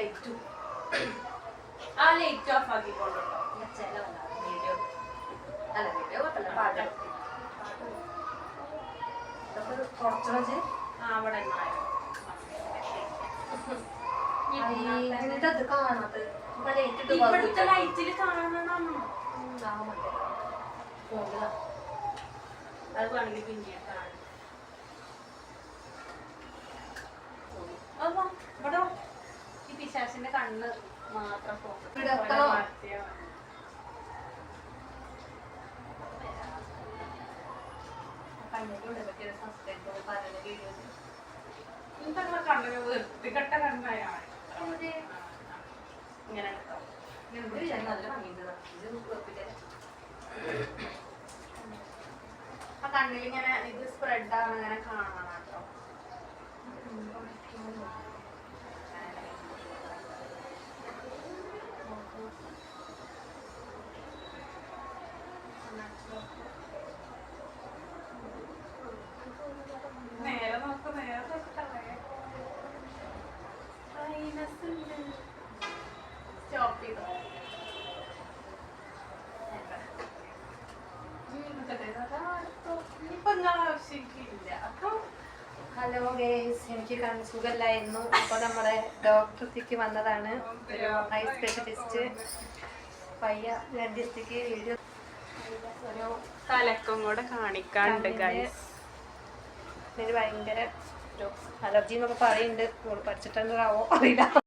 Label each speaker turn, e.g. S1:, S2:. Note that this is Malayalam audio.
S1: ലൈറ്റും ആ ലൈറ്റ് ഓഫ് ആക്കിക്കൊണ്ടോ വീഡിയോ അല്ല വീഡിയോ കുഴപ്പമില്ല പാട്ട് കുറച്ചു വെച്ച് അവിടെ ഇത് കാണാത്തത് ഇവിടുത്തെ ലൈറ്റിൽ കാണണം അത് വേണമെങ്കിൽ പിന്നെ കാണാം ഇവിടെ ഈ പിശാചിന്റെ കണ്ണ് മാത്രം കണ്ണിന് വൃത്തികെട്ട കണ്ണായാണ് ഇങ്ങനെ നല്ല ഭംഗിയുണ്ട് ആ കണ്ണിലിങ്ങനെ ഇത് സ്പ്രെഡാണ് അങ്ങനെ കാണണം കേട്ടോ നേരെ നോക്ക് നേരെ സ്റ്റോപ്പ് ചെയ്തോ ഹലോ ഗേസ്, എനിക്ക് സുഖമില്ലായിരുന്നു. അപ്പോൾ നമ്മുടെ ഡോക്ടർക്ക് വന്നതാണ്, ഒരു ഐ സ്പെഷ്യലിസ്റ്റ്. പയ്യ 2 ദിവസത്തേക്ക് വീഡിയോ ഒരു തലക്കും കൂടെ കാണിക്കാണ്ട് ഗൈസ്. ഇതിന് ഭയങ്കര ഒരു അലർജി എന്നൊക്കെ പറയുന്നുണ്ട്. പഠിച്ചിട്ടുണ്ടാവോ അറിയില്ല.